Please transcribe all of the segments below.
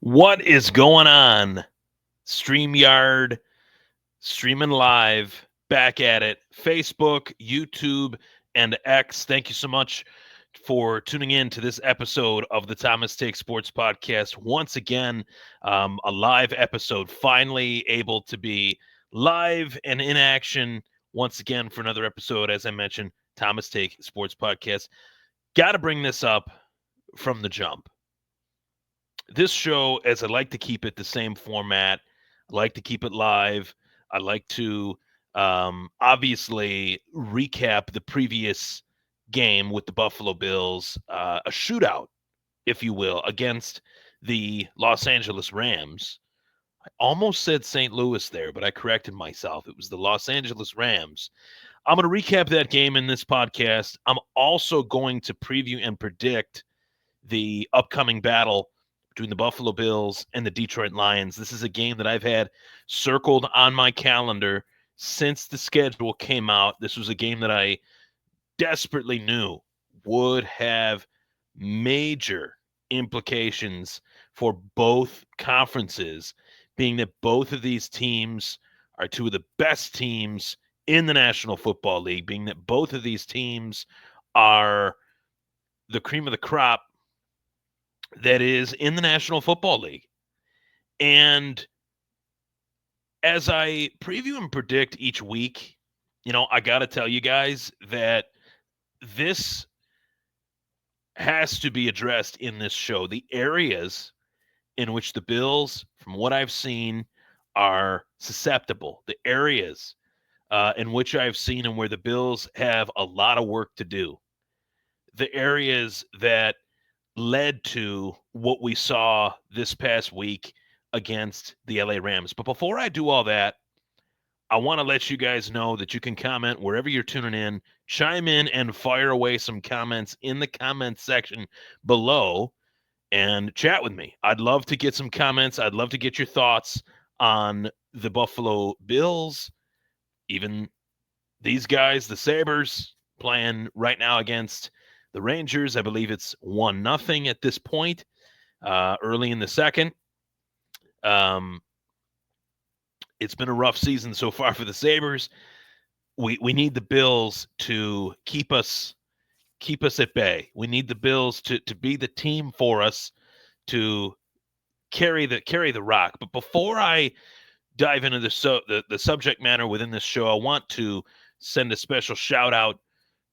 What is going on? StreamYard, streaming live, back at it. Facebook, YouTube, and X. Thank you so much for tuning in to this episode of the Thomas Take Sports Podcast. Once again, a live episode, finally able to be live and in action once again for another episode. As I mentioned, Thomas Take Sports Podcast. Got to bring this up from the jump. This show, as I like to keep it the same format, I like to keep it live. I like to obviously recap the previous game with the Buffalo Bills, a shootout, if you will, against the Los Angeles Rams. I almost said St. Louis there, but I corrected myself. It was the Los Angeles Rams. I'm going to recap that game in this podcast. I'm also going to preview and predict the upcoming battle between the Buffalo Bills and the Detroit Lions. This is a game that I've had circled on my calendar since the schedule came out. This was a game that I desperately knew would have major implications for both conferences, being that both of these teams are two of the best teams in the National Football League, being that both of these teams are the cream of the crop that is in the National Football League. And as I preview and predict each week, I got to tell you guys that this has to be addressed in this show. The areas in which the Bills, from what I've seen, are susceptible, the areas in which I've seen and where the Bills have a lot of work to do, the areas that led to what we saw this past week against the LA Rams. But before I do all that, I want to let you guys know that you can comment wherever you're tuning in, chime in and fire away some comments in the comments section below and chat with me. I'd love to get some comments. I'd love to get your thoughts on the Buffalo Bills, even these guys, the Sabres, playing right now against the Rangers. I believe it's 1-0 at this point, early in the second. It's been a rough season so far for the Sabres. We need the Bills to keep us at bay. We need the Bills to be the team for us to carry the rock. But before I dive into the subject matter within this show, I want to send a special shout out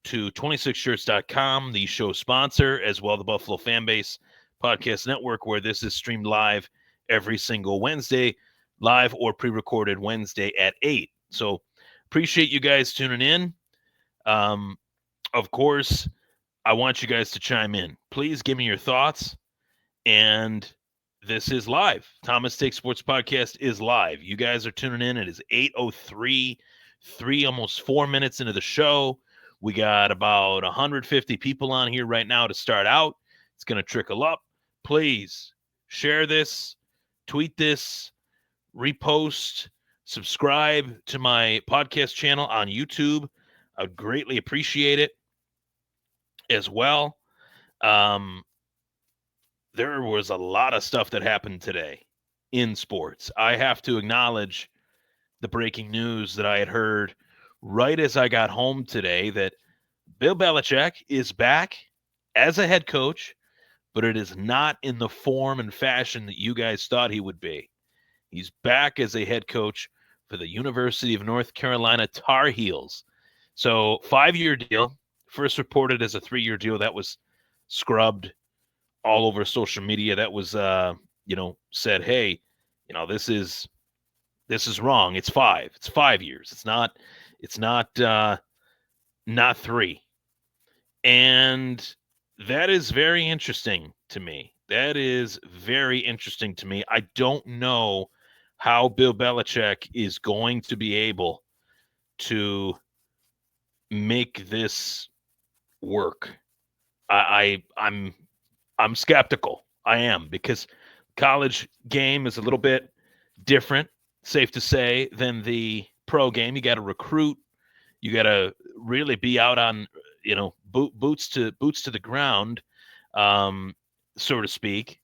to 26shirts.com, the show sponsor, as well the Buffalo Fanbase Podcast Network, where this is streamed live every single Wednesday, live or pre-recorded Wednesday at 8. So appreciate you guys tuning in. Of course, I want you guys to chime in. Please give me your thoughts. And this is live. Thomas Take Sports Podcast is live. You guys are tuning in. It is 8:03, almost 4 minutes into the show. We got about 150 people on here right now to start out. It's going to trickle up. Please share this, tweet this, repost, subscribe to my podcast channel on YouTube. I would greatly appreciate it as well. There was a lot of stuff that happened today in sports. I have to acknowledge the breaking news that I had heard right as I got home today that Bill Belichick is back as a head coach, but it is not in the form and fashion that you guys thought he would be. He's back as a head coach for the University of North Carolina Tar Heels. So 5-year deal, first reported as a 3-year deal. That was scrubbed all over social media. That was, said, hey, this is wrong. It's 5. It's 5 years. It's not 3. And that is very interesting to me. That is very interesting to me. I don't know how Bill Belichick is going to be able to make this work. I'm skeptical. I am, because college game is a little bit different, safe to say, than the pro game. You got to recruit. You got to really be out on, boots to the ground, so to speak.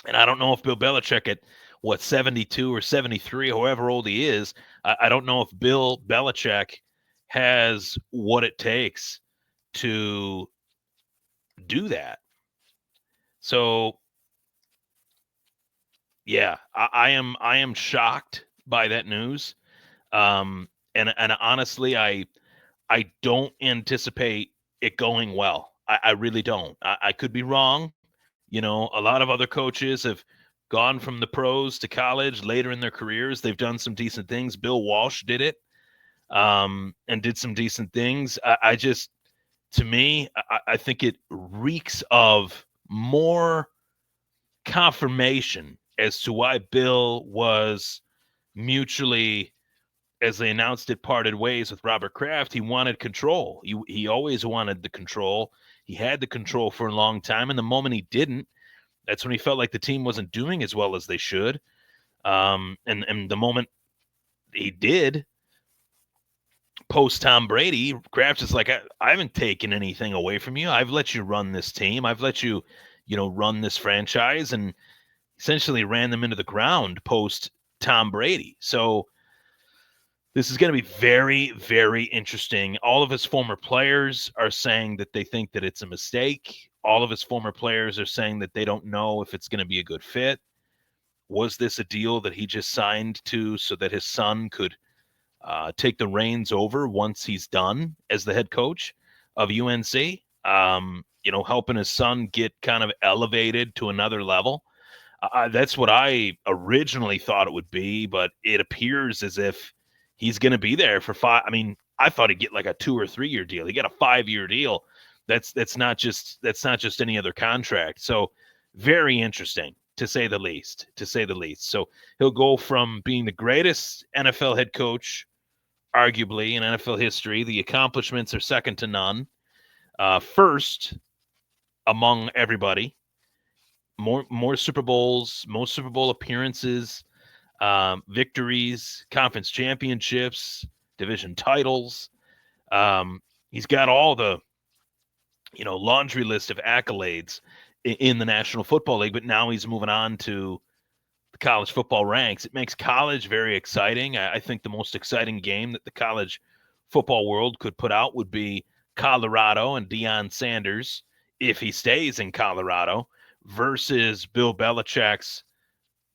And I don't know if Bill Belichick at what 72 or 73, however old he is, I don't know if Bill Belichick has what it takes to do that. So yeah, I am shocked by that news. And honestly, I don't anticipate it going well. I really don't. I could be wrong. A lot of other coaches have gone from the pros to college later in their careers. They've done some decent things. Bill Walsh did it, and did some decent things. I just, to me, I think it reeks of more confirmation as to why Bill was mutually, as they announced it, parted ways with Robert Kraft. He wanted control. He always wanted the control. He had the control for a long time, and the moment he didn't, that's when he felt like the team wasn't doing as well as they should. And the moment he did, post Tom Brady, Kraft is like, I haven't taken anything away from you. I've let you run this team. I've let you, run this franchise, and essentially ran them into the ground post Tom Brady. So this is going to be very, very interesting. All of his former players are saying that they think that it's a mistake. All of his former players are saying that they don't know if it's going to be a good fit. Was this a deal that he just signed to so that his son could take the reins over once he's done as the head coach of UNC? Helping his son get kind of elevated to another level. That's what I originally thought it would be, but it appears as if he's going to be there for 5. I mean, I thought he'd get like a 2 or 3 year deal. He got a 5-year deal. That's not just any other contract. So very interesting, to say the least. To say the least. So he'll go from being the greatest NFL head coach, arguably in NFL history. The accomplishments are second to none. First among everybody. More Super Bowls, most Super Bowl appearances, victories, conference championships, division titles. He's got all the laundry list of accolades in the National Football League, but now he's moving on to the college football ranks. It makes college very exciting. I think the most exciting game that the college football world could put out would be Colorado and Deion Sanders, if he stays in Colorado, versus Bill Belichick's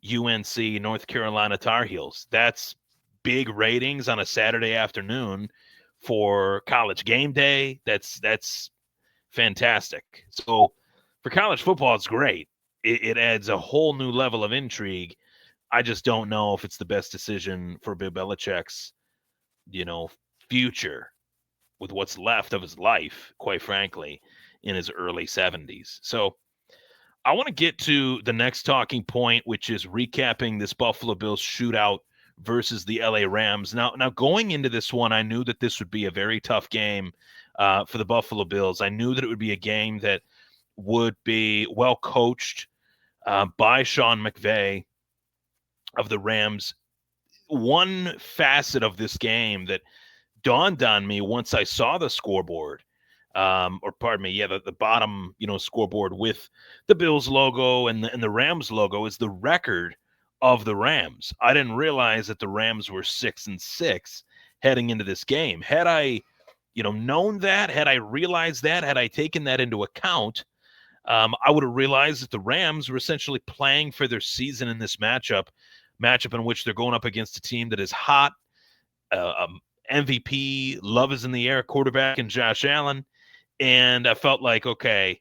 UNC North Carolina Tar Heels. That's big ratings on a Saturday afternoon for college game day. That's fantastic. So for college football, it's great. It adds a whole new level of intrigue. I just don't know if it's the best decision for Bill Belichick's, future with what's left of his life, quite frankly, in his early 70s. So I want to get to the next talking point, which is recapping this Buffalo Bills shootout versus the LA Rams. Now, going into this one, I knew that this would be a very tough game for the Buffalo Bills. I knew that it would be a game that would be well coached by Sean McVay of the Rams. One facet of this game that dawned on me once I saw the scoreboard, or pardon me, yeah, the bottom, scoreboard with the Bills logo and the Rams logo, is the record of the Rams. I didn't realize that the Rams were 6-6 heading into this game. Had I, known that, had I realized that, had I taken that into account, I would have realized that the Rams were essentially playing for their season in this matchup in which they're going up against a team that is hot. MVP, love is in the air quarterback, and Josh Allen. And I felt like, okay,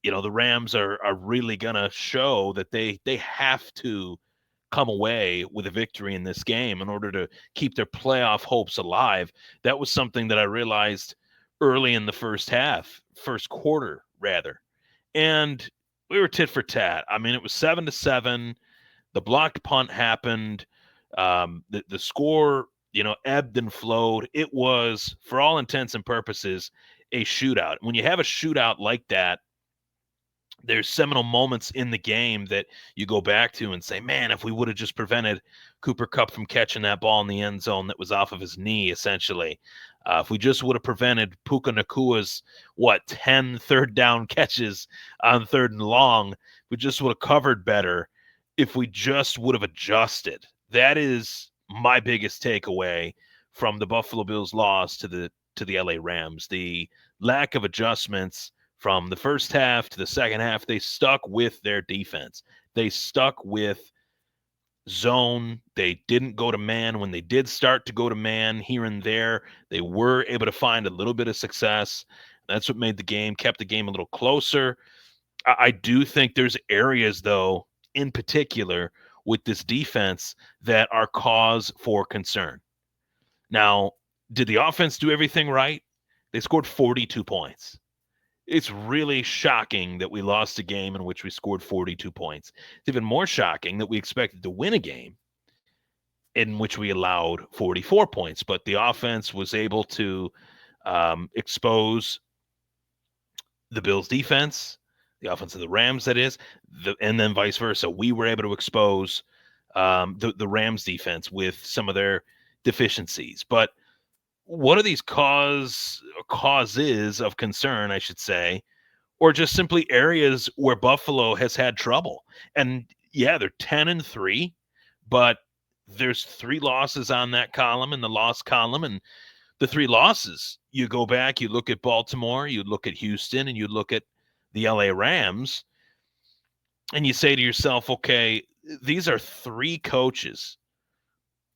the Rams are really going to show that they have to come away with a victory in this game in order to keep their playoff hopes alive. That was something that I realized early in the first quarter, rather. And we were tit for tat. I mean, it was 7-7. The blocked punt happened. The score, ebbed and flowed. It was, for all intents and purposes, a shootout. When you have a shootout like that, there's seminal moments in the game that you go back to and say, man, if we would have just prevented Cooper Kupp from catching that ball in the end zone that was off of his knee, essentially, if we just would have prevented Puka Nakua's, 10 third down catches on 3rd and long, we just would have covered better if we just would have adjusted. That is my biggest takeaway from the Buffalo Bills loss to the LA Rams. The lack of adjustments from the first half to the second half. They stuck with their defense. They stuck with zone. They didn't go to man. When they did start to go to man here and there, they were able to find a little bit of success. That's what made the game, kept the game a little closer. I do think there's areas, though, in particular with this defense that are cause for concern. Now, did the offense do everything right? They scored 42 points. It's really shocking that we lost a game in which we scored 42 points. It's even more shocking that we expected to win a game in which we allowed 44 points, but the offense was able to expose the Bills' defense, the offense of the Rams, that is, and then vice versa. We were able to expose the Rams' defense with some of their deficiencies. But what are these causes of concern, I should say, or just simply areas where Buffalo has had trouble? And yeah, they're 10-3, but there's 3 losses on that column, in the loss column, and the 3 losses, you go back, you look at Baltimore, you look at Houston, and you look at the LA Rams, and you say to yourself, okay, these are 3 coaches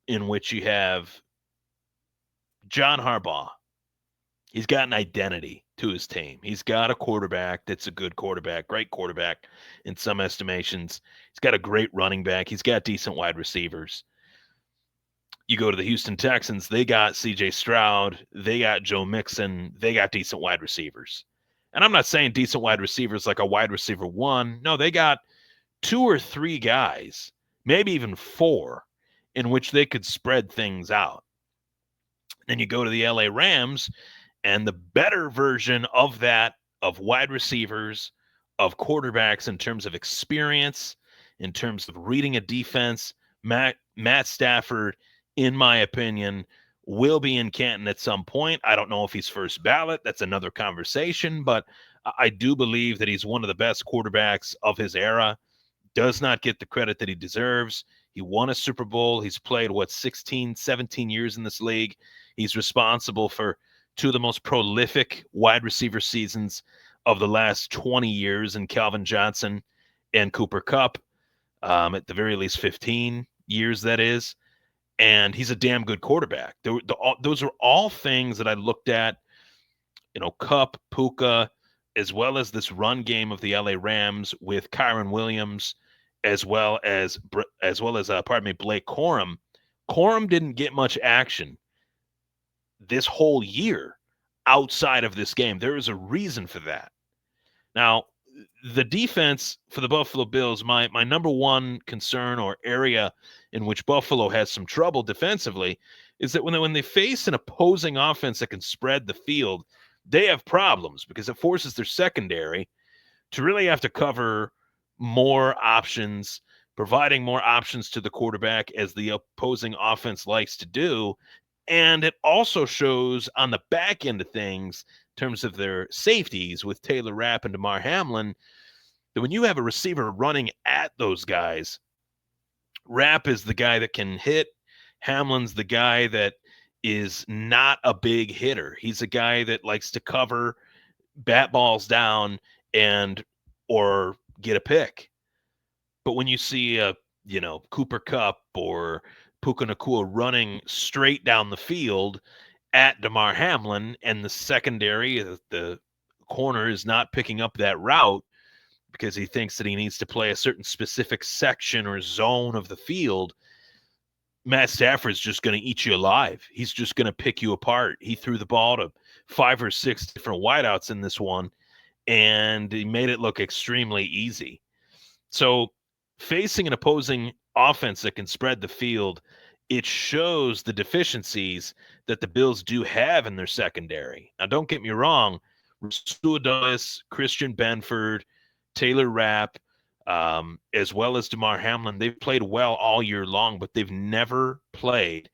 in which you have John Harbaugh. He's got an identity to his team. He's got a quarterback that's a good quarterback, great quarterback in some estimations. He's got a great running back. He's got decent wide receivers. You go to the Houston Texans, they got CJ Stroud, they got Joe Mixon, they got decent wide receivers. And I'm not saying decent wide receivers like a wide receiver 1. No, they got 2 or 3 guys, maybe even 4, in which they could spread things out. Then you go to the LA Rams, and the better version of that, of wide receivers, of quarterbacks in terms of experience, in terms of reading a defense, Matt Stafford, in my opinion, will be in Canton at some point. I don't know if he's first ballot. That's another conversation, but I do believe that he's one of the best quarterbacks of his era. Does not get the credit that he deserves. He won a Super Bowl. He's played, 16, 17 years in this league. He's responsible for 2 of the most prolific wide receiver seasons of the last 20 years in Calvin Johnson and Cooper Kupp, at the very least 15 years, that is. And he's a damn good quarterback. Those are all things that I looked at, Kupp, Puka, as well as this run game of the LA Rams with Kyren Williams, as well as Blake Corum. Corum didn't get much action this whole year outside of this game. There is a reason for that. Now, the defense for the Buffalo Bills, my number one concern, or area in which Buffalo has some trouble defensively, is that when they face an opposing offense that can spread the field, they have problems because it forces their secondary to really have to cover more options, providing more options to the quarterback, as the opposing offense likes to do. And it also shows on the back end of things, in terms of their safeties with Taylor Rapp and Damar Hamlin, that when you have a receiver running at those guys, Rapp is the guy that can hit. Hamlin's the guy that is not a big hitter. He's a guy that likes to cover, bat balls down, or get a pick. But when you see Cooper Kupp or Puka Nacua running straight down the field at Damar Hamlin, and the secondary, the corner, is not picking up that route because he thinks that he needs to play a certain specific section or zone of the field, Matt Stafford's just going to eat you alive. He's just going to pick you apart. He threw the ball to 5 or 6 different wideouts in this one, and he made it look extremely easy. So facing an opposing offense that can spread the field, it shows the deficiencies that the Bills do have in their secondary. Now, don't get me wrong, Rasul Douglas, Christian Benford, Taylor Rapp, as well as Damar Hamlin, they've played well all year long, but they've never played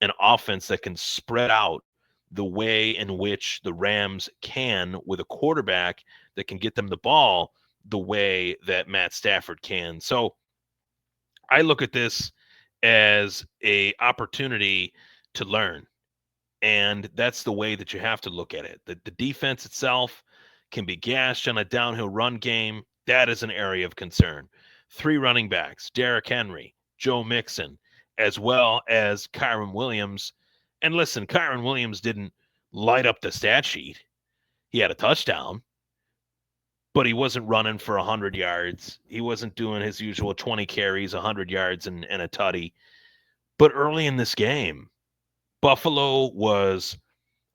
an offense that can spread out the way in which the Rams can with a quarterback that can get them the ball the way that Matt Stafford can. So I look at this as a opportunity to learn. And that's the way that you have to look at it. The defense itself can be gashed on a downhill run game. That is an area of concern. 3 running backs, Derrick Henry, Joe Mixon, as well as Kyren Williams. And listen, Kyren Williams didn't light up the stat sheet. He had a touchdown, but he wasn't running for 100 yards. He wasn't doing his usual 20 carries, 100 yards, and a tutty. But early in this game, Buffalo was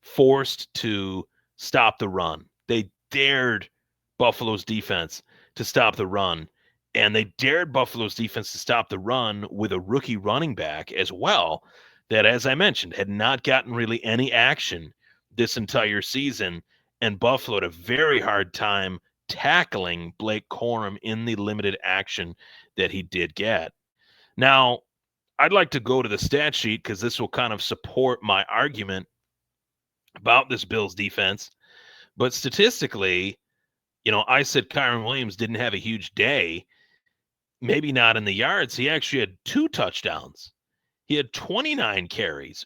forced to stop the run. They dared Buffalo's defense to stop the run, and they dared Buffalo's defense to stop the run with a rookie running back as well that, as I mentioned, had not gotten really any action this entire season, and Buffalo had a very hard time tackling Blake Corum in the limited action that he did get. Now, I'd like to go to the stat sheet because this will kind of support my argument about this Bills defense. But statistically, I said Kyren Williams didn't have a huge day. Maybe not in the yards. He actually had 2 touchdowns. He had 29 carries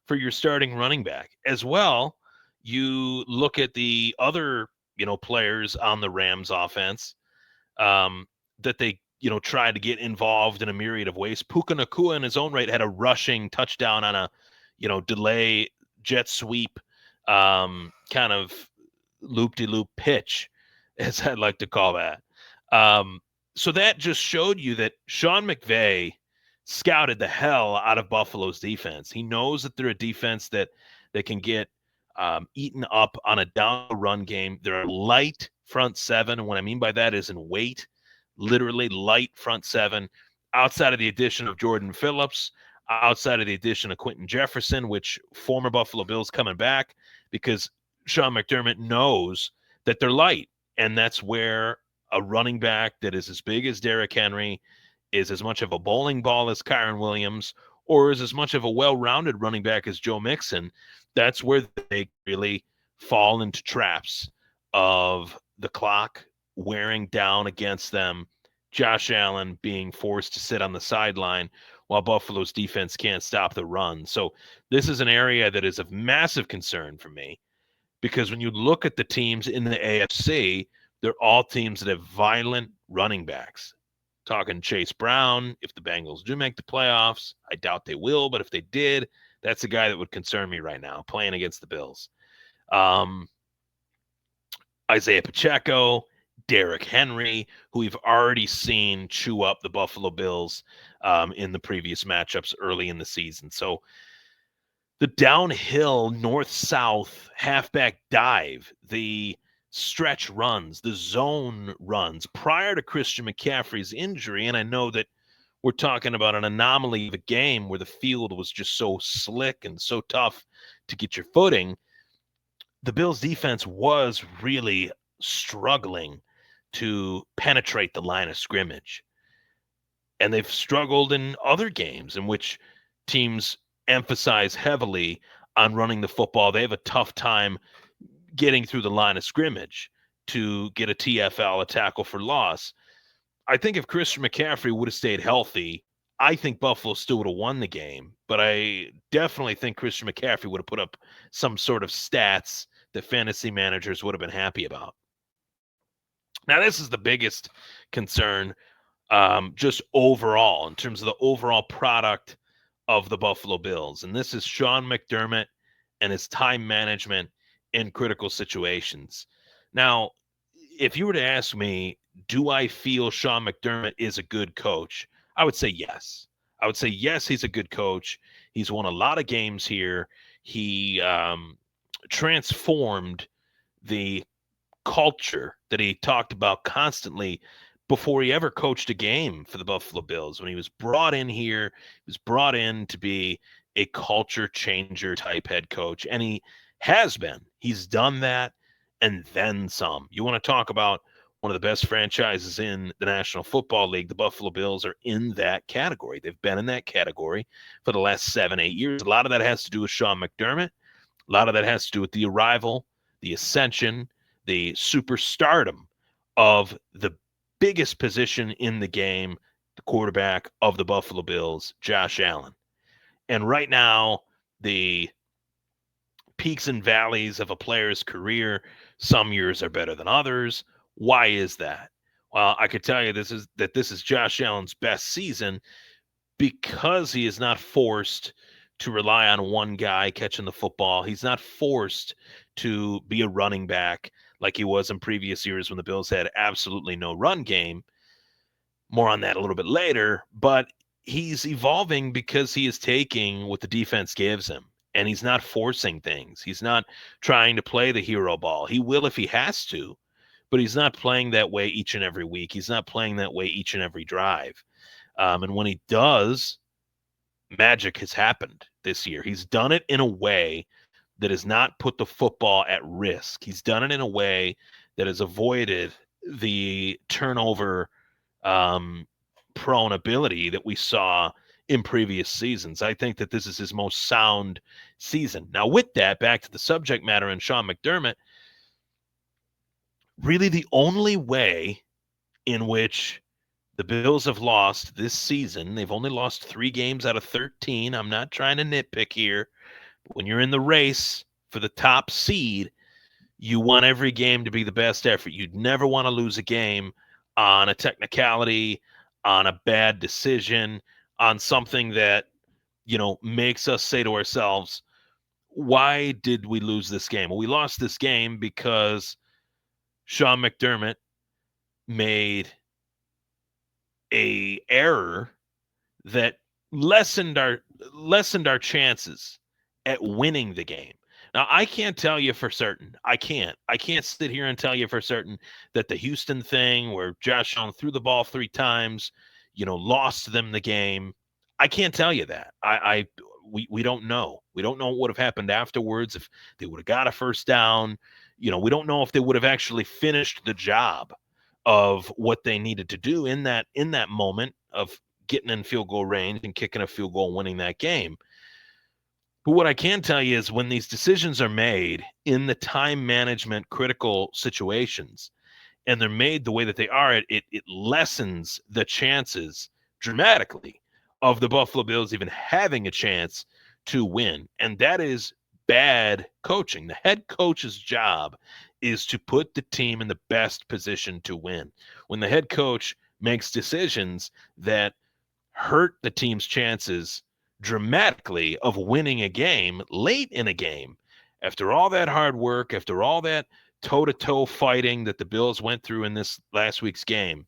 for your starting running back. As well, you look at the other, players on the Rams offense that they, tried to get involved in a myriad of ways. Puka Nacua in his own right had a rushing touchdown on a, delay jet sweep kind of loop-de-loop pitch, as I'd like to call that. So that just showed you that Sean McVay scouted the hell out of Buffalo's defense. He knows that they're a defense that can get eaten up on a down run game. They're a light front seven. And what I mean by that is in weight, literally light front seven, outside of the addition of Jordan Phillips, outside of the addition of Quentin Jefferson, which former Buffalo Bills coming back because Sean McDermott knows that they're light. And that's where a running back that is as big as Derrick Henry, is as much of a bowling ball as Kyren Williams, or is as much of a well-rounded running back as Joe Mixon. That's where they really fall into traps of the clock wearing down against them, Josh Allen being forced to sit on the sideline while Buffalo's defense can't stop the run. So this is an area that is of massive concern for me, because when you look at the teams in the AFC, they're all teams that have violent running backs. Talking Chase Brown, if the Bengals do make the playoffs, I doubt they will, but if they did, that's a guy that would concern me right now, playing against the Bills. Isaiah Pacheco, Derrick Henry, who we've already seen chew up the Buffalo Bills in the previous matchups early in the season. So the downhill north-south halfback dive, the stretch runs, the zone runs prior to Christian McCaffrey's injury, and I know that we're talking about an anomaly of a game where the field was just so slick and so tough to get your footing. The Bills defense was really struggling to penetrate the line of scrimmage. And they've struggled in other games in which teams emphasize heavily on running the football. They have a tough time getting through the line of scrimmage to get a TFL, a tackle for loss. I think if Christian McCaffrey would have stayed healthy, I think Buffalo still would have won the game. But I definitely think Christian McCaffrey would have put up some sort of stats that fantasy managers would have been happy about. Now, this is the biggest concern just overall in terms of the overall product of the Buffalo Bills. And this is Sean McDermott and his time management in critical situations. Now, if you were to ask me, do I feel Sean McDermott is a good coach? I would say yes. I would say yes, he's a good coach. He's won a lot of games here. He transformed the culture that he talked about constantly before he ever coached a game for the Buffalo Bills. When he was brought in here, he was brought in to be a culture changer type head coach, and he has been. He's done that, and then some. You want to talk about one of the best franchises in the National Football League. The Buffalo Bills are in that category. They've been in that category for the last 7-8 years. A lot of that has to do with Sean McDermott. A lot of that has to do with the arrival, the ascension, the superstardom of the biggest position in the game, the quarterback of the Buffalo Bills, Josh Allen. And right now, the peaks and valleys of a player's career, some years are better than others. Why is that? Well, I could tell you this is Josh Allen's best season because he is not forced to rely on one guy catching the football. He's not forced to be a running back like he was in previous years when the Bills had absolutely no run game. More on that a little bit later, but he's evolving because he is taking what the defense gives him, and he's not forcing things. He's not trying to play the hero ball. He will if he has to, but he's not playing that way each and every week. He's not playing that way each and every drive. And when he does, magic has happened this year. He's done it in a way that has not put the football at risk. He's done it in a way that has avoided the turnover prone ability that we saw in previous seasons. I think that this is his most sound season. Now, with that, back to the subject matter and Sean McDermott, really the only way in which the Bills have lost this season, they've only lost 3 games out of 13. I'm not trying to nitpick here. But when you're in the race for the top seed, you want every game to be the best effort. You'd never want to lose a game on a technicality, on a bad decision, on something that, makes us say to ourselves, why did we lose this game? Well, we lost this game because Sean McDermott made a error that lessened our chances at winning the game. Now, I can't tell you for certain. I can't sit here and tell you for certain that the Houston thing where Josh Allen threw the ball 3 times, lost them the game. I can't tell you that. We don't know. We don't know what would have happened afterwards if they would have got a first down. We don't know if they would have actually finished the job of what they needed to do in that moment of getting in field goal range and kicking a field goal and winning that game. But what I can tell you is when these decisions are made in the time management critical situations and they're made the way that they are, it lessens the chances dramatically of the Buffalo Bills even having a chance to win. And that is bad coaching. The head coach's job is to put the team in the best position to win. When the head coach makes decisions that hurt the team's chances dramatically of winning a game late in a game, after all that hard work, after all that toe-to-toe fighting that the Bills went through in this last week's game,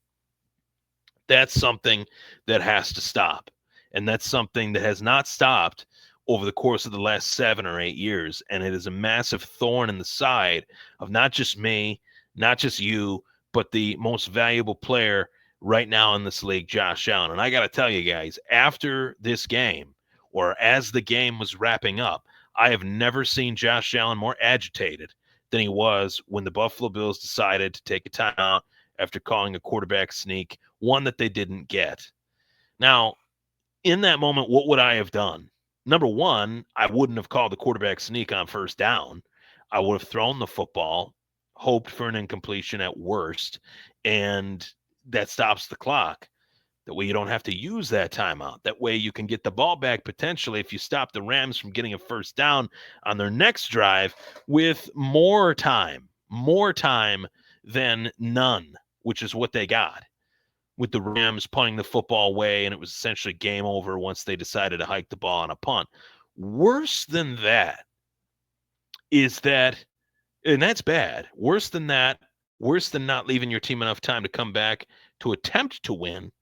that's something that has to stop. And that's something that has not stopped over the course of the last 7 or 8 years. And it is a massive thorn in the side of not just me, not just you, but the most valuable player right now in this league, Josh Allen. And I got to tell you guys, after this game, or as the game was wrapping up, I have never seen Josh Allen more agitated than he was when the Buffalo Bills decided to take a timeout after calling a quarterback sneak, one that they didn't get. Now, in that moment, what would I have done? Number one, I wouldn't have called the quarterback sneak on first down. I would have thrown the football, hoped for an incompletion at worst, and that stops the clock. That way you don't have to use that timeout. That way you can get the ball back potentially if you stop the Rams from getting a first down on their next drive with more time than none, which is what they got with the Rams punting the football away, and it was essentially game over once they decided to hike the ball on a punt. Worse than that is that, and that's bad, worse than that, worse than not leaving your team enough time to come back to attempt to win,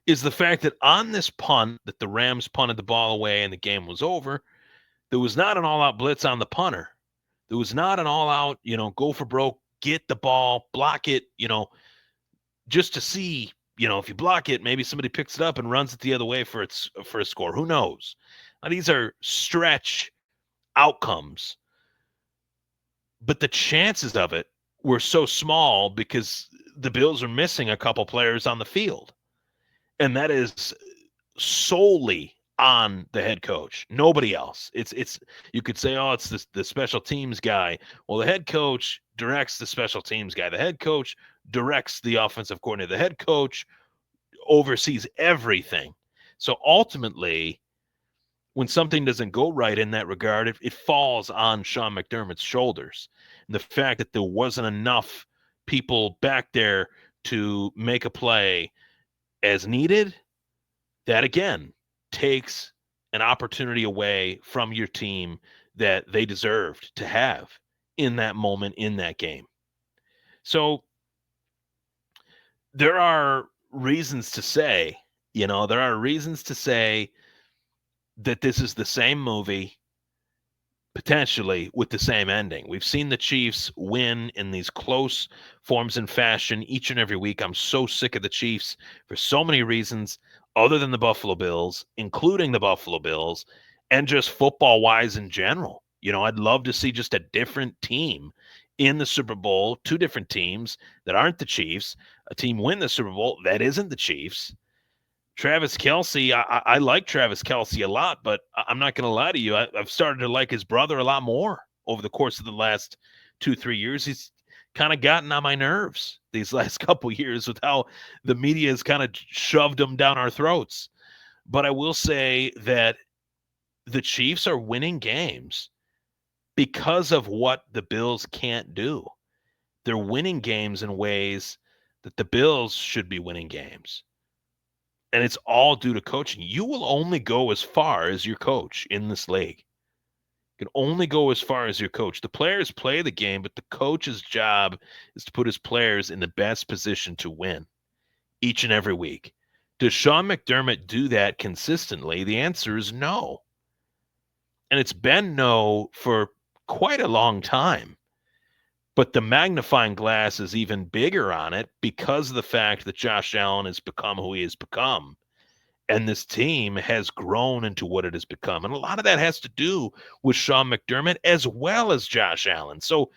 is the fact that on this punt that the Rams punted the ball away and the game was over, there was not an all-out blitz on the punter. There was not an all-out, go for broke, get the ball, block it, just to see, if you block it, maybe somebody picks it up and runs it the other way for a score. Who knows? Now, these are stretch outcomes but the chances of it were so small because the Bills are missing a couple players on the field. And that is solely on the head coach, nobody else. It's you could say, oh, it's the special teams guy. Well, the head coach directs the special teams guy. The head coach directs the offensive coordinator. The head coach oversees everything. So ultimately, when something doesn't go right in that regard, it falls on Sean McDermott's shoulders. And the fact that there wasn't enough people back there to make a play as needed, that again takes an opportunity away from your team that they deserved to have in that moment in that game. So there are reasons to say, there are reasons to say that this is the same movie, potentially with the same ending. We've seen the Chiefs win in these close forms and fashion each and every week. I'm so sick of the Chiefs for so many reasons other than the Buffalo Bills, including the Buffalo Bills, and just football wise in general. I'd love to see just a different team in the Super Bowl, two different teams that aren't the Chiefs, a team win the Super Bowl that isn't the Chiefs. Travis Kelce, I like Travis Kelce a lot, but I'm not going to lie to you. I've started to like his brother a lot more over the course of the last 2-3 years. He's kind of gotten on my nerves these last couple years with how the media has kind of shoved him down our throats. But I will say that the Chiefs are winning games because of what the Bills can't do. They're winning games in ways that the Bills should be winning games. And it's all due to coaching. You will only go as far as your coach in this league. You can only go as far as your coach. The players play the game, but the coach's job is to put his players in the best position to win each and every week. Does Sean McDermott do that consistently? The answer is no. And it's been no for quite a long time. But the magnifying glass is even bigger on it because of the fact that Josh Allen has become who he has become. And this team has grown into what it has become. And a lot of that has to do with Sean McDermott as well as Josh Allen. So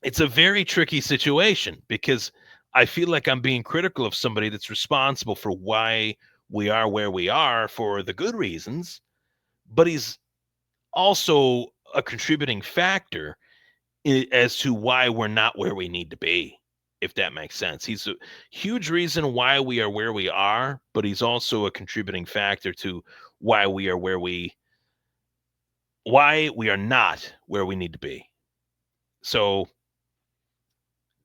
it's a very tricky situation because I feel like I'm being critical of somebody that's responsible for why we are where we are for the good reasons, but he's also a contributing factor as to why we're not where we need to be, if that makes sense. He's a huge reason why we are where we are, but he's also a contributing factor to why we are not where we need to be. So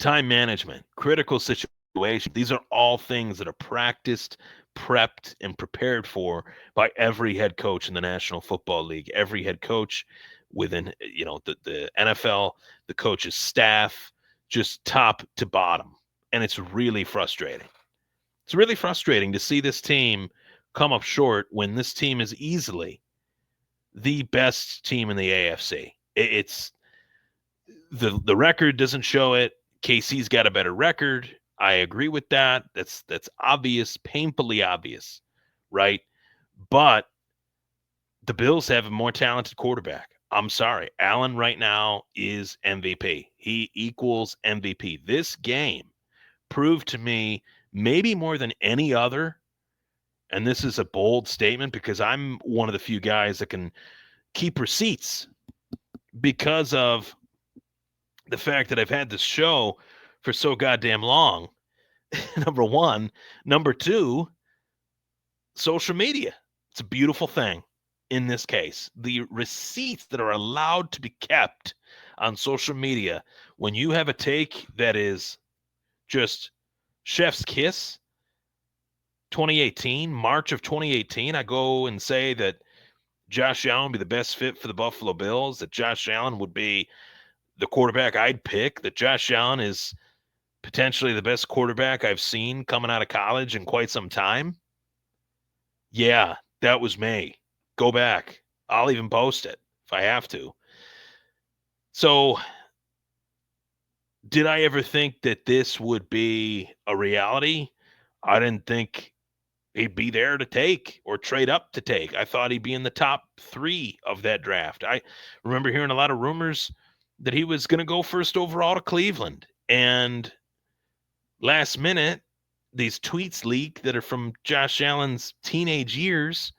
time management, critical situation, these are all things that are practiced, prepped, and prepared for by every head coach in the National Football League, every head coach within, the NFL, the coach's staff, just top to bottom. And it's really frustrating. It's really frustrating to see this team come up short when this team is easily the best team in the AFC. It's the record doesn't show it. KC's got a better record. I agree with that. That's obvious, painfully obvious, right? But the Bills have a more talented quarterback. I'm sorry. Allen right now is MVP. He equals MVP. This game proved to me, maybe more than any other, and this is a bold statement because I'm one of the few guys that can keep receipts because of the fact that I've had this show for so goddamn long. Number one. Number two, social media. It's a beautiful thing in this case. The receipts that are allowed to be kept on social media when you have a take that is just chef's kiss. 2018, March of 2018, I go and say that Josh Allen would be the best fit for the Buffalo Bills, that Josh Allen would be the quarterback I'd pick, that Josh Allen is potentially the best quarterback I've seen coming out of college in quite some time. Yeah, that was me. Go back. I'll even post it if I have to. So, did I ever think that this would be a reality? I didn't think he'd be there to take or trade up to take. I thought he'd be in the top 3 of that draft. I remember hearing a lot of rumors that he was going to go first overall to Cleveland. And last minute, these tweets leak that are from Josh Allen's teenage years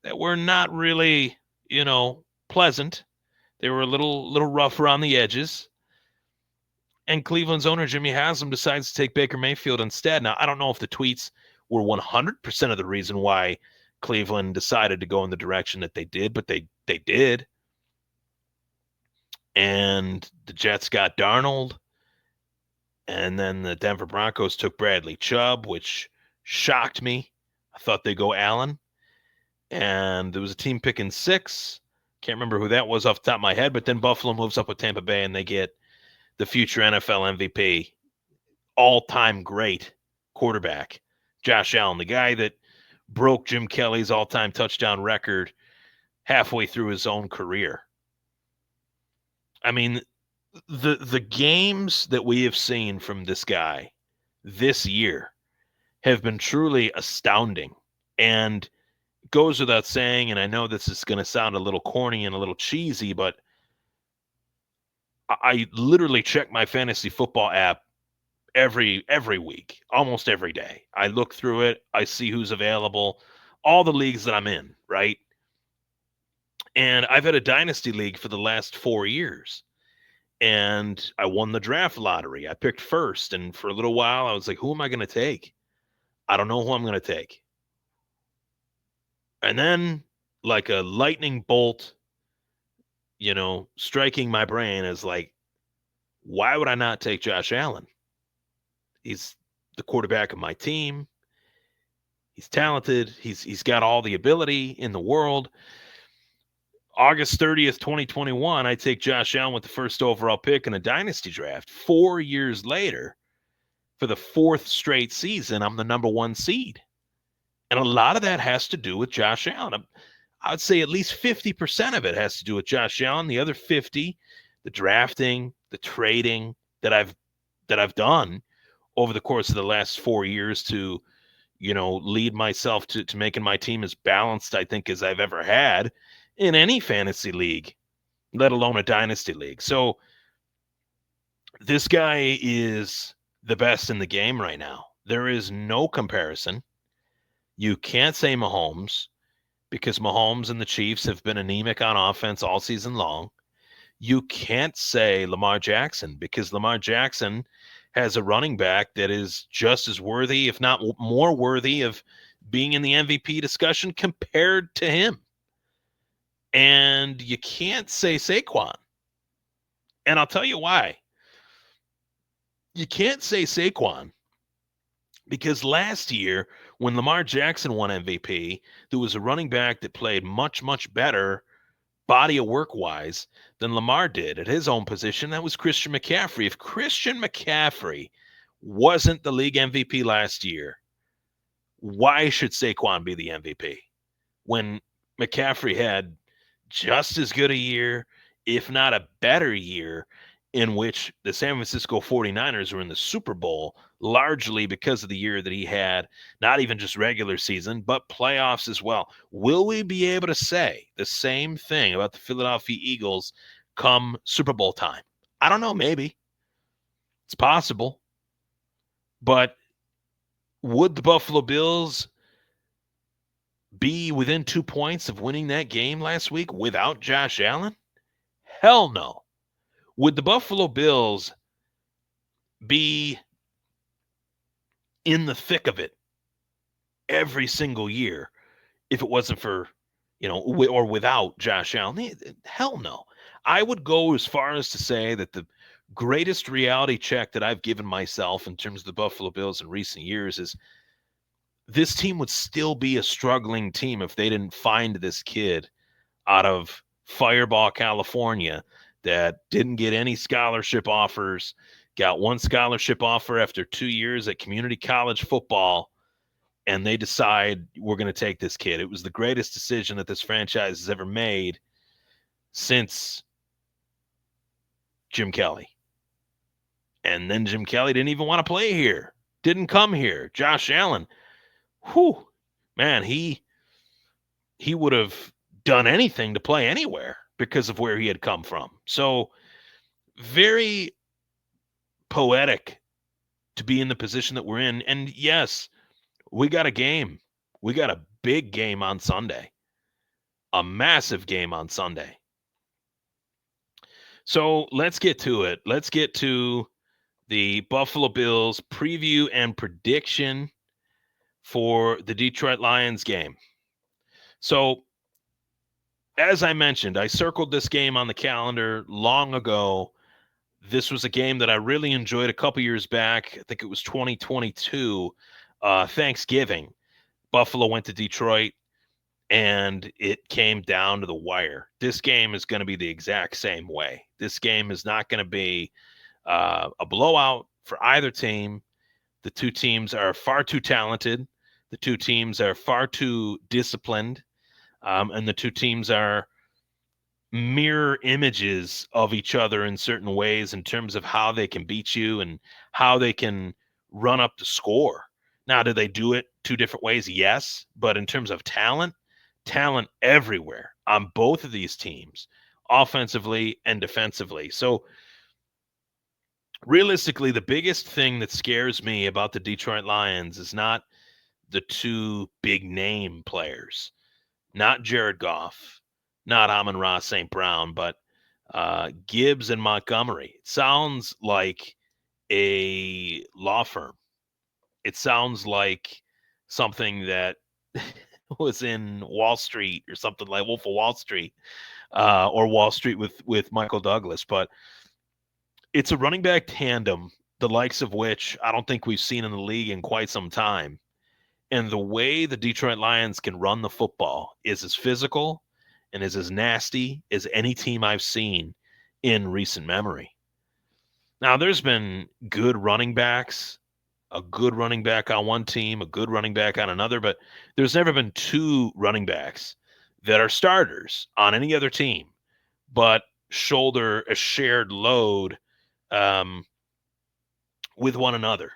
that were not really, pleasant. They were a little rough around the edges. And Cleveland's owner, Jimmy Haslam, decides to take Baker Mayfield instead. Now, I don't know if the tweets were 100% of the reason why Cleveland decided to go in the direction that they did, but they did. And the Jets got Darnold. And then the Denver Broncos took Bradley Chubb, which shocked me. I thought they'd go Allen. And there was a team picking 6. Can't remember who that was off the top of my head, but then Buffalo moves up with Tampa Bay, and they get the future NFL MVP, all-time great quarterback, Josh Allen, the guy that broke Jim Kelly's all-time touchdown record halfway through his own career. I mean, the games that we have seen from this guy this year have been truly astounding. And goes without saying, and I know this is going to sound a little corny and a little cheesy, but I literally check my fantasy football app every week, almost every day. I look through it, I see who's available, all the leagues that I'm in, right? And I've had a dynasty league for the last 4 years. And I won the draft lottery. I picked first, and for a little while I was like, who am I going to take? I don't know who I'm going to take. And then, like a lightning bolt, striking my brain is like, why would I not take Josh Allen? He's the quarterback of my team. He's talented. He's got all the ability in the world. August 30th, 2021, I take Josh Allen with the first overall pick in a dynasty draft. 4 years later, for the 4th straight season, I'm the number 1 seed. And a lot of that has to do with Josh Allen. I would say at least 50% of it has to do with Josh Allen. The other 50, the drafting, the trading that I've done over the course of the last 4 years to, lead myself to making my team as balanced, I think, as I've ever had in any fantasy league, let alone a dynasty league. So this guy is the best in the game right now. There is no comparison. You can't say Mahomes, because Mahomes and the Chiefs have been anemic on offense all season long. You can't say Lamar Jackson, because Lamar Jackson has a running back that is just as worthy, if not more worthy, of being in the MVP discussion compared to him. And you can't say Saquon. And I'll tell you why. You can't say Saquon because last year, when Lamar Jackson won MVP, there was a running back that played much, much better body of work-wise than Lamar did at his own position. That was Christian McCaffrey. If Christian McCaffrey wasn't the league MVP last year, why should Saquon be the MVP? When McCaffrey had just as good a year, if not a better year, in which the San Francisco 49ers were in the Super Bowl, largely because of the year that he had, not even just regular season, but playoffs as well. Will we be able to say the same thing about the Philadelphia Eagles come Super Bowl time? I don't know, maybe. It's possible. But would the Buffalo Bills be within 2 points of winning that game last week without Josh Allen? Hell no. Would the Buffalo Bills be in the thick of it every single year if it wasn't for, or without Josh Allen? Hell no. I would go as far as to say that the greatest reality check that I've given myself in terms of the Buffalo Bills in recent years is this team would still be a struggling team if they didn't find this kid out of Fireball, California, that didn't get any scholarship offers, got one scholarship offer after 2 years at community college football, and they decide we're going to take this kid. It was the greatest decision that this franchise has ever made since Jim Kelly. And then Jim Kelly didn't even want to play here, didn't come here. Josh Allen, man, he would have done anything to play anywhere because of where he had come from. So very poetic to be in the position that we're in. And yes, we got a game. We got a big game on Sunday, a massive game on Sunday. So let's get to it. Let's get to the Buffalo Bills preview and prediction for the Detroit Lions game. So, as I mentioned, I circled this game on the calendar long ago. This was a game that I really enjoyed a couple years back. I think it was 2022, Thanksgiving. Buffalo went to Detroit, and it came down to the wire. This game is going to be the exact same way. This game is not going to be a blowout for either team. The two teams are far too talented. The two teams are far too disciplined. And the two teams are mirror images of each other in certain ways in terms of how they can beat you and how they can run up the score. Now, do they do it two different ways? Yes. But in terms of talent, talent everywhere on both of these teams, offensively and defensively. So, realistically, the biggest thing that scares me about the Detroit Lions is not the two big name players, not Jared Goff, not Amon-Ra St. Brown, but Gibbs and Montgomery. It sounds like a law firm. It sounds like something that was in Wall Street or something like Wolf of Wall Street or Wall Street with Michael Douglas. But it's a running back tandem, the likes of which I don't think we've seen in the league in quite some time. And the way the Detroit Lions can run the football is as physical and is as nasty as any team I've seen in recent memory. Now, there's been good running backs, a good running back on one team, a good running back on another, but there's never been two running backs that are starters on any other team, but shoulder a shared load with one another.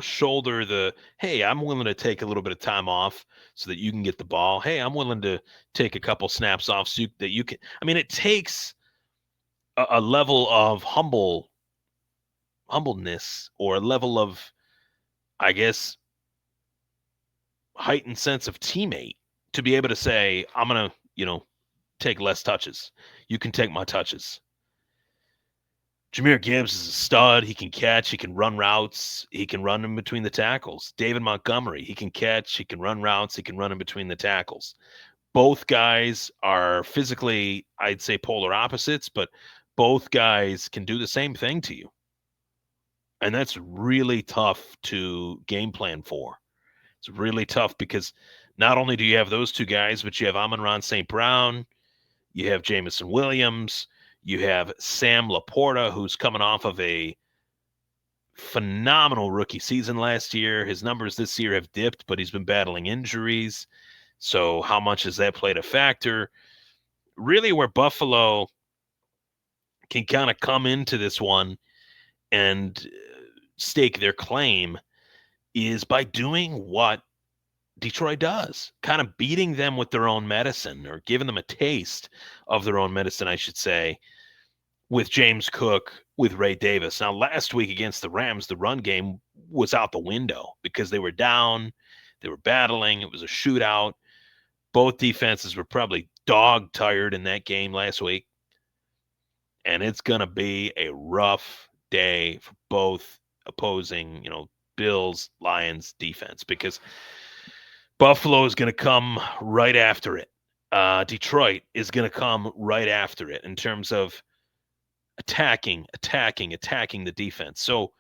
Shoulder the, hey, I'm willing to take a little bit of time off so that you can get the ball. Hey, I'm willing to take a couple snaps off so that you can. I mean, it takes a level of humbleness or a level of, I guess, heightened sense of teammate to be able to say, I'm going to, take less touches. You can take my touches. Jahmyr Gibbs is a stud. He can catch. He can run routes. He can run in between the tackles. David Montgomery, he can catch. He can run routes. He can run in between the tackles. Both guys are physically, I'd say, polar opposites, but both guys can do the same thing to you. And that's really tough to game plan for. It's really tough because not only do you have those two guys, but you have Amon-Ra St. Brown, you have Jameson Williams, you have Sam Laporta, who's coming off of a phenomenal rookie season last year. His numbers this year have dipped, but he's been battling injuries. So how much has that played a factor? Really, where Buffalo can kind of come into this one and stake their claim is by doing what Detroit does, kind of beating them with their own medicine or giving them a taste of their own medicine, I should say, with James Cook, with Ray Davis. Now, last week against the Rams, the run game was out the window because they were down, they were battling, it was a shootout. Both defenses were probably dog tired in that game last week. And it's going to be a rough day for both opposing, Bills, Lions defense because Buffalo is going to come right after it. Detroit is going to come right after it in terms of attacking the defense. So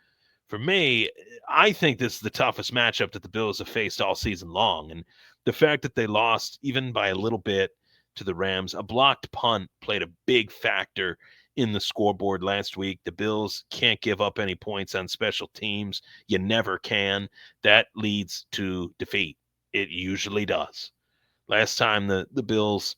for me, I think this is the toughest matchup that the Bills have faced all season long. And the fact that they lost even by a little bit to the Rams, a blocked punt played a big factor in the scoreboard last week. The Bills can't give up any points on special teams. You never can. That leads to defeat. It usually does. Last time the Bills,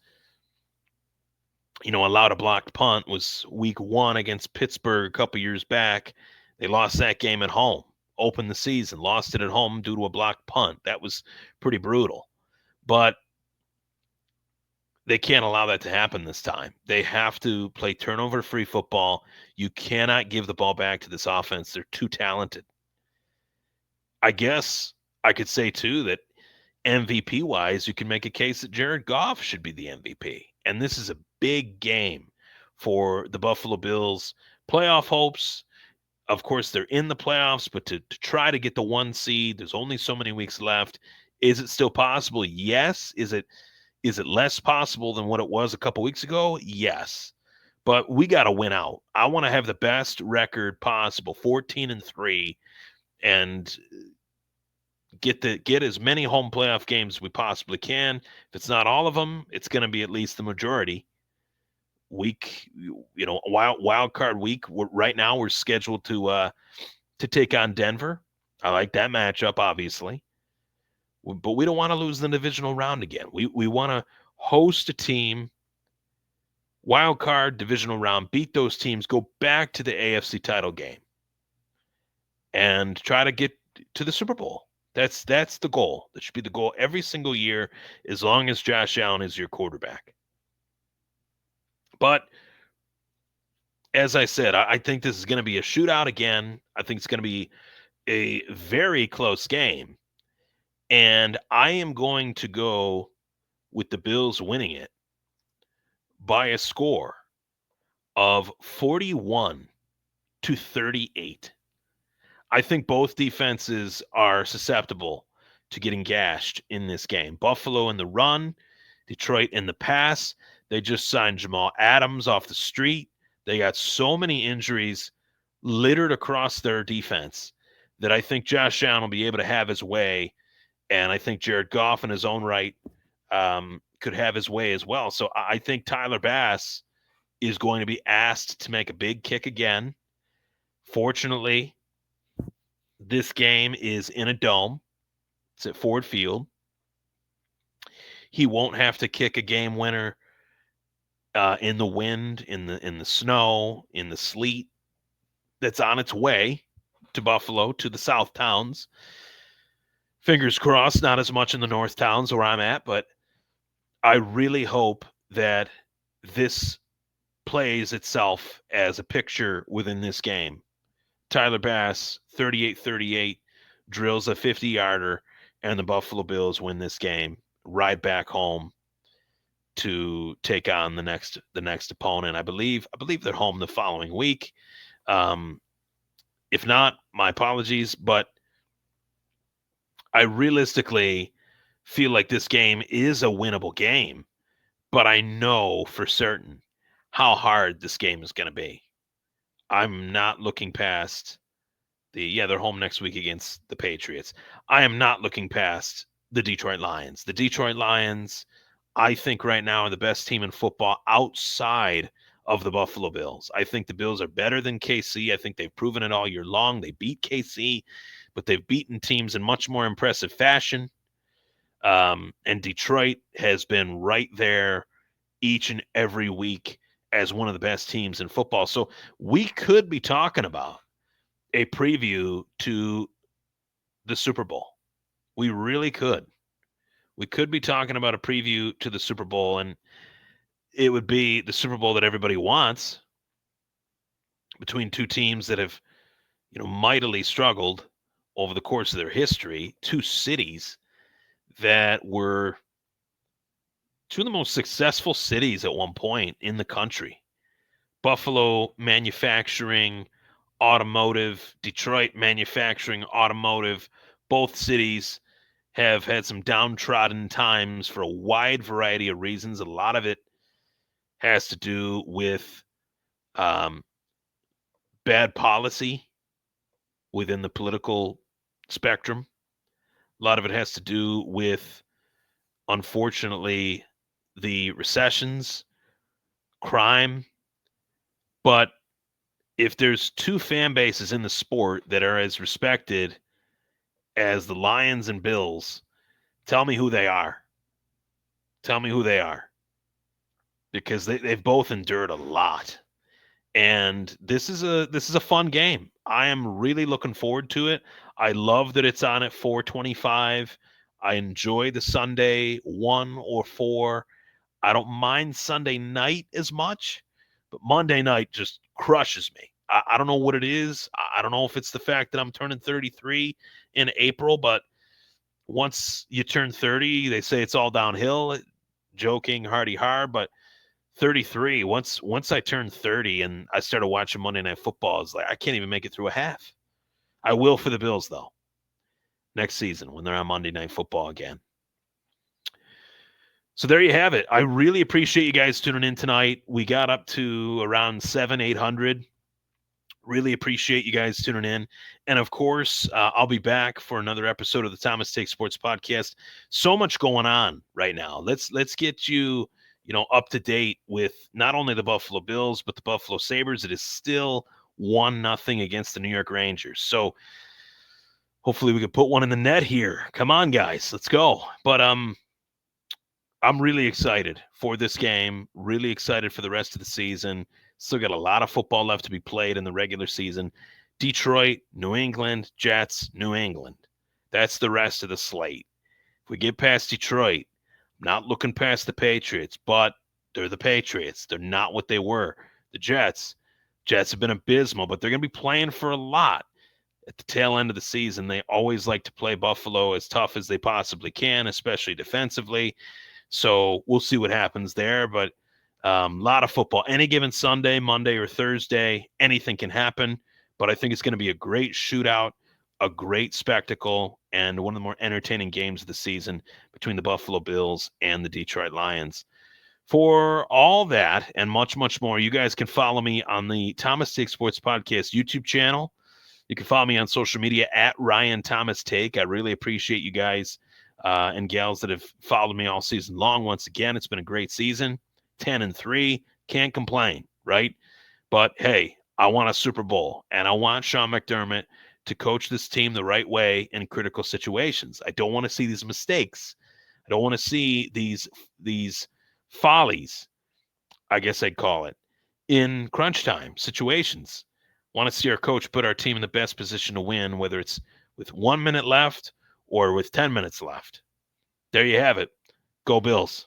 allowed a blocked punt was week 1 against Pittsburgh a couple years back. They lost that game at home, opened the season, lost it at home due to a blocked punt. That was pretty brutal. But They can't allow that to happen this time. They have to play turnover-free football. You cannot give the ball back to this offense. They're too talented. I guess I could say, too, that MVP-wise, you can make a case that Jared Goff should be the MVP. And this is a big game for the Buffalo Bills. Playoff hopes, of course, they're in the playoffs, but to try to get the 1 seed, there's only so many weeks left. Is it still possible? Yes. Is it less possible than what it was a couple weeks ago? Yes. But we got to win out. I want to have the best record possible, 14-3, and get as many home playoff games as we possibly can. If it's not all of them, it's going to be at least the majority. Week, wild card week. Right now, we're scheduled to take on Denver. I like that matchup, obviously, but we don't want to lose the divisional round again. We want to host a team, wild card divisional round, beat those teams, go back to the AFC title game, and try to get to the Super Bowl. That's the goal. That should be the goal every single year, as long as Josh Allen is your quarterback. But as I said, I think this is going to be a shootout again. I think it's going to be a very close game. And I am going to go with the Bills winning it by a score of 41-38. I think both defenses are susceptible to getting gashed in this game. Buffalo in the run, Detroit in the pass. They just signed Jamal Adams off the street. They got so many injuries littered across their defense that I think Josh Allen will be able to have his way. And I think Jared Goff in his own right could have his way as well. So I think Tyler Bass is going to be asked to make a big kick again. Fortunately, this game is in a dome. It's at Ford Field. He won't have to kick a game winner in the wind, in the snow, in the sleet that's on its way to Buffalo, to the South towns. Fingers crossed, not as much in the North towns where I'm at, but I really hope that this plays itself as a picture within this game. Tyler Bass, 38-38, drills a 50-yarder, and the Buffalo Bills win this game, ride back home to take on the next opponent. I believe they're home the following week. If not, my apologies, but I realistically feel like this game is a winnable game, but I know for certain how hard this game is going to be. I'm not looking past they're home next week against the Patriots. I am not looking past the Detroit Lions. The Detroit Lions, I think right now, are the best team in football outside of the Buffalo Bills. I think the Bills are better than KC. I think they've proven it all year long. They beat KC, but they've beaten teams in much more impressive fashion. And Detroit has been right there each and every week as one of the best teams in football. So we could be talking about a preview to the Super Bowl. We really could. We could be talking about a preview to the Super Bowl, and it would be the Super Bowl that everybody wants between two teams that have, mightily struggled over the course of their history, two cities that were two of the most successful cities at one point in the country. Buffalo manufacturing, automotive, Detroit manufacturing, automotive. Both cities have had some downtrodden times for a wide variety of reasons. A lot of it has to do with bad policy within the political spectrum. A lot of it has to do with, unfortunately, the recessions, crime. But if there's two fan bases in the sport that are as respected as the Lions and Bills, tell me who they are. Tell me who they are. Because they've both endured a lot. And this is a fun game. I am really looking forward to it. I love that it's on at 4:25. I enjoy the Sunday 1 or 4. I don't mind Sunday night as much, but Monday night just crushes me. I don't know what it is. I don't know if it's the fact that I'm turning 33 in April, but once you turn 30, they say it's all downhill. Joking, hardy hard, but 33. Once I turned 30 and I started watching Monday Night Football, it's like I can't even make it through a half. I will for the Bills though. Next season when they're on Monday Night Football again. So there you have it. I really appreciate you guys tuning in tonight. We got up to around 800. Really appreciate you guys tuning in. And of course, I'll be back for another episode of the Thomas Take Sports Podcast. So much going on right now. Let's get you, up to date with not only the Buffalo Bills, but the Buffalo Sabres. It is still 1-0 against the New York Rangers. So hopefully we can put one in the net here. Come on, guys. Let's go. But I'm really excited for this game. Really excited for the rest of the season. Still got a lot of football left to be played in the regular season. Detroit, New England, Jets, New England. That's the rest of the slate. If we get past Detroit, I'm not looking past the Patriots, but they're the Patriots. They're not what they were. The Jets have been abysmal, but they're going to be playing for a lot at the tail end of the season. They always like to play Buffalo as tough as they possibly can, especially defensively. So we'll see what happens there, but a lot of football. Any given Sunday, Monday, or Thursday, anything can happen. But I think it's going to be a great shootout, a great spectacle, and one of the more entertaining games of the season between the Buffalo Bills and the Detroit Lions. For all that and much, much more, you guys can follow me on the Thomas Take Sports Podcast YouTube channel. You can follow me on social media at Ryan Thomas Take. I really appreciate you guys and gals that have followed me all season long. Once again, it's been a great season. 10-3, can't complain, right? But hey, I want a Super Bowl, and I want Sean McDermott to coach this team the right way in critical situations. I don't want to see these mistakes. I don't want to see these follies, I guess I'd call it, in crunch time situations. Want to see our coach put our team in the best position to win, whether it's with 1 minute left or with 10 minutes left. There you have it. Go Bills.